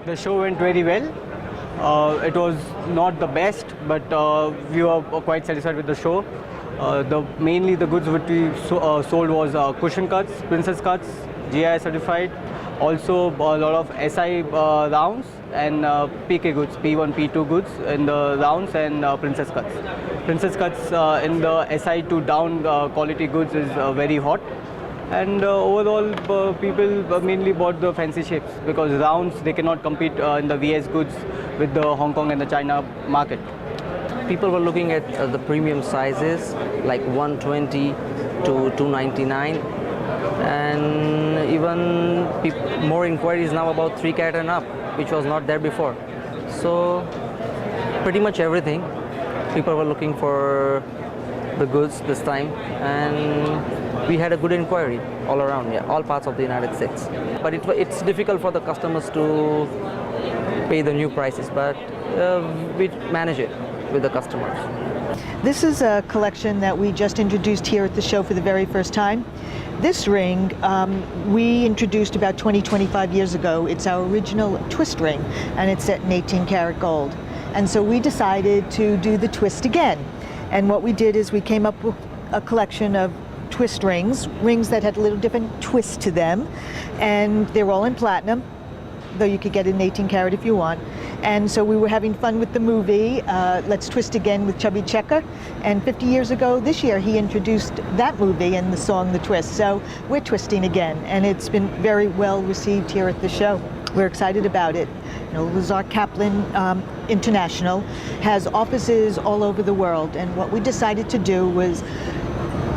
The show went very well. It was not the best, but we were quite satisfied with the show. Mainly the goods which we sold was cushion cuts, princess cuts, GI certified. Also a lot of SI rounds and PK goods, P1, P2 goods in the rounds and princess cuts. Princess cuts in the SI to down quality goods is very hot. And overall, people mainly bought the fancy shapes because rounds they cannot compete in the VS goods with the Hong Kong and the China market. People were looking at the premium sizes like 120 to 299, and even more inquiries now about 3 carat and up, which was not there before. So pretty much everything. People were looking for the goods this time, and we had a good inquiry all around, all parts of the United States. But it's difficult for the customers to pay the new prices, but we manage it with the customers. This is a collection that we just introduced here at the show for the very first time. This ring we introduced about 25 years ago. It's our original twist ring, and it's set in 18 karat gold. And so we decided to do the twist again. And what we did is we came up with a collection of twist rings that had a little different twist to them, and they're all in platinum, though you could get it in 18 karat if you want. And so we were having fun with the movie, Let's Twist Again with Chubby Checker. And 50 years ago this year, he introduced that movie and the song The Twist. So we're twisting again, and it's been very well received here at the show. We're excited about it. You know, Lazar Kaplan International has offices all over the world, and what we decided to do was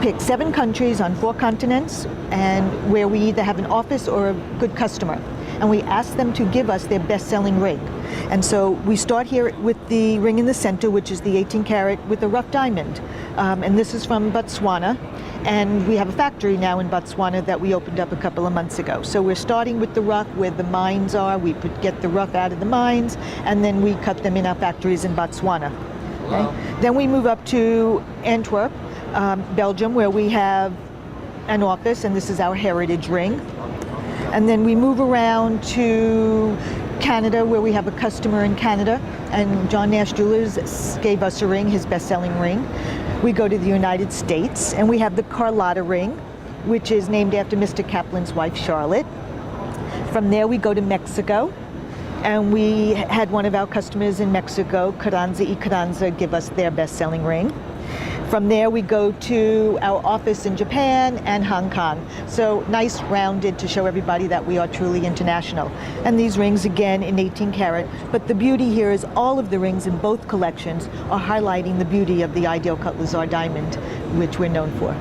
pick 7 countries on 4 continents, and where we either have an office or a good customer. And we ask them to give us their best-selling ring. And so we start here with the ring in the center, which is the 18 karat with a rough diamond. And this is from Botswana. And we have a factory now in Botswana that we opened up a couple of months ago. So we're starting with the rough where the mines are. We get the rough out of the mines, and then we cut them in our factories in Botswana. Okay? Wow. Then we move up to Antwerp, Belgium, where we have an office, and this is our heritage ring. And then we move around to Canada, where we have a customer in Canada, and John Nash Jewelers gave us a ring, his best-selling ring. We go to the United States, and we have the Carlotta ring, which is named after Mr. Kaplan's wife, Charlotte. From there, we go to Mexico, and we had one of our customers in Mexico, Carranza y Carranza, give us their best-selling ring. From there, we go to our office in Japan and Hong Kong. So nice rounded to show everybody that we are truly international. And these rings, again, in 18 karat. But the beauty here is all of the rings in both collections are highlighting the beauty of the Ideal Cut Lazar diamond, which we're known for.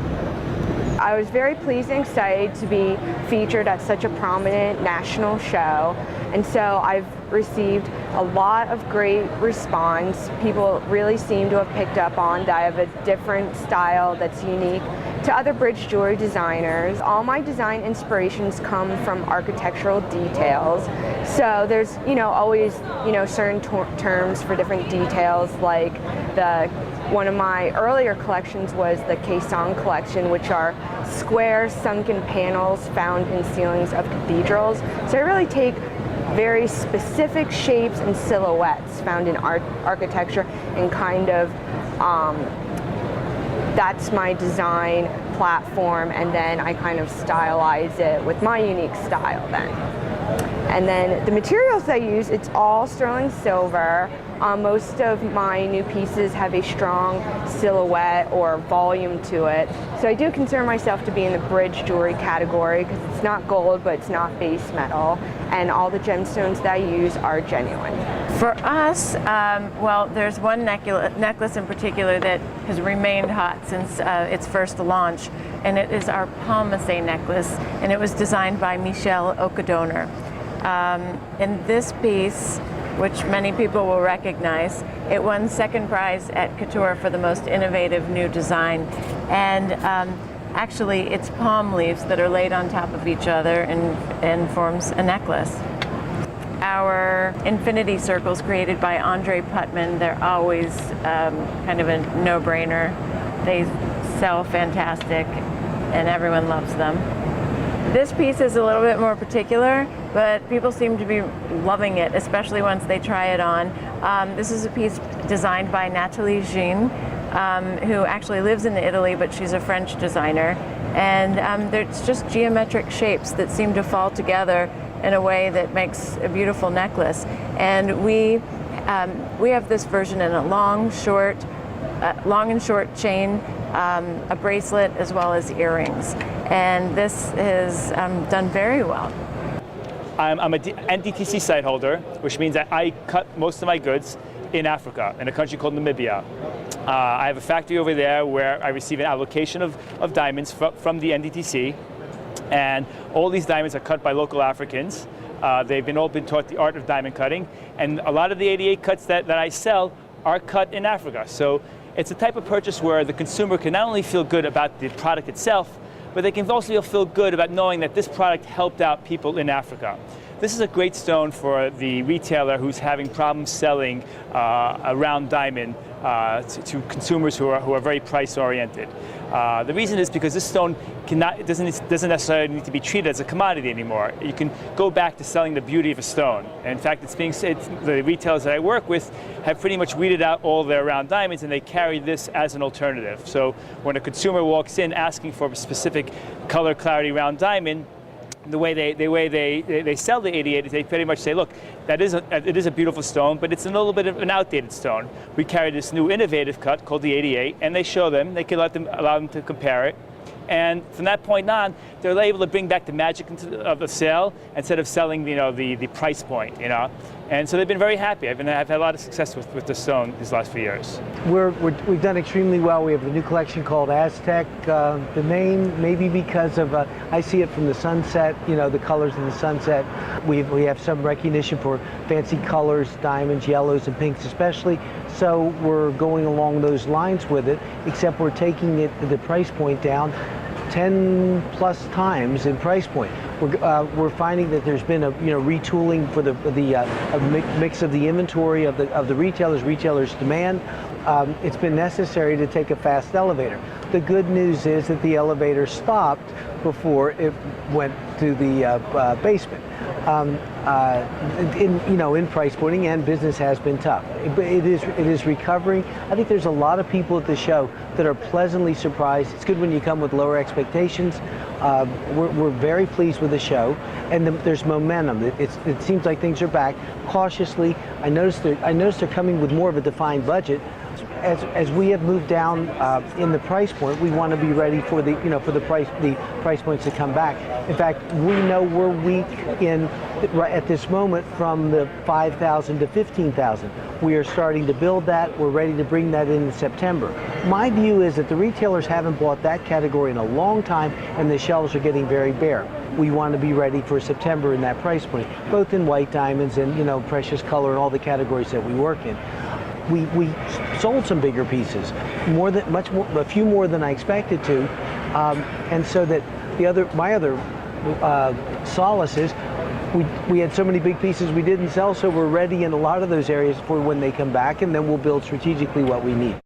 I was very pleased and excited to be featured at such a prominent national show. And so I've received a lot of great response. People really seem to have picked up on that I have a different style that's unique to other bridge jewelry designers. All my design inspirations come from architectural details. So there's, always, certain terms for different details, like one of my earlier collections was the Kaesong collection, which are square sunken panels found in ceilings of cathedrals. So I really take very specific shapes and silhouettes found in architecture and kind of that's my design platform, and then I kind of stylize it with my unique style then. And then the materials I use, it's all sterling silver. Most of my new pieces have a strong silhouette or volume to it. So I do consider myself to be in the bridge jewelry category because it's not gold, but it's not base metal. And all the gemstones that I use are genuine. For us, well, there's one necklace in particular that has remained hot since its first launch, and it is our Palmase necklace, and it was designed by Michelle Okadonor. In this piece, which many people will recognize, it won second prize at Couture for the most innovative new design. And actually, it's palm leaves that are laid on top of each other and forms a necklace. Our infinity circles created by Andre Putman, they're always kind of a no-brainer. They sell fantastic and everyone loves them. This piece is a little bit more particular, but people seem to be loving it, especially once they try it on. This is a piece designed by Nathalie Jean, who actually lives in Italy, but she's a French designer. And there's just geometric shapes that seem to fall together in a way that makes a beautiful necklace. And we have this version in a long and short chain, a bracelet, as well as earrings. And this is done very well. I'm a NDTC site holder, which means that I cut most of my goods in Africa, in a country called Namibia. I have a factory over there where I receive an allocation of diamonds from the NDTC, and all these diamonds are cut by local Africans. They've all been taught the art of diamond cutting, and a lot of the 88 cuts that I sell are cut in Africa. So it's a type of purchase where the consumer can not only feel good about the product itself, but they can also feel good about knowing that this product helped out people in Africa. This is a great stone for the retailer who's having problems selling a round diamond to consumers who are very price oriented. The reason is because this stone doesn't necessarily need to be treated as a commodity anymore. You can go back to selling the beauty of a stone. And in fact, the retailers that I work with have pretty much weeded out all their round diamonds, and they carry this as an alternative. So when a consumer walks in asking for a specific color, clarity round diamond, the way they sell the 88 is they pretty much say, look, it is a beautiful stone, but it's a little bit of an outdated stone. We carry this new innovative cut called the 88, and they show them, they can allow them to compare it. And from that point on, they're able to bring back the magic of the sale instead of selling, the price point, And so they've been very happy. I've had a lot of success with the stone these last few years. We've done extremely well. We have a new collection called Aztec. The name, maybe because of, I see it from the sunset, the colors in the sunset. We have some recognition for fancy colors, diamonds, yellows, and pinks especially. So we're going along those lines with it, except we're taking the price point down 10 plus times in price point. We're finding that there's been a retooling for the mix of the inventory of the retailers' demand. It's been necessary to take a fast elevator. The good news is that the elevator stopped before it went to the basement. In price pointing, and business has been tough. It is recovering. I think there's a lot of people at the show that are pleasantly surprised. It's good when you come with lower expectations. We're very pleased with the show, and there's momentum. It seems like things are back. Cautiously, I noticed they're coming with more of a defined budget. As we have moved down in the price point, we want to be ready for the price points to come back. In fact, we know we're weak at this moment from the 5,000 to 15,000. We are starting to build that. We're ready to bring that in September. My view is that the retailers haven't bought that category in a long time, and the shelves are getting very bare. We want to be ready for September in that price point, both in white diamonds and precious color and all the categories that we work in. We sold some bigger pieces, a few more than I expected to, and so that my other solace is we had so many big pieces we didn't sell, so we're ready in a lot of those areas for when they come back, and then we'll build strategically what we need.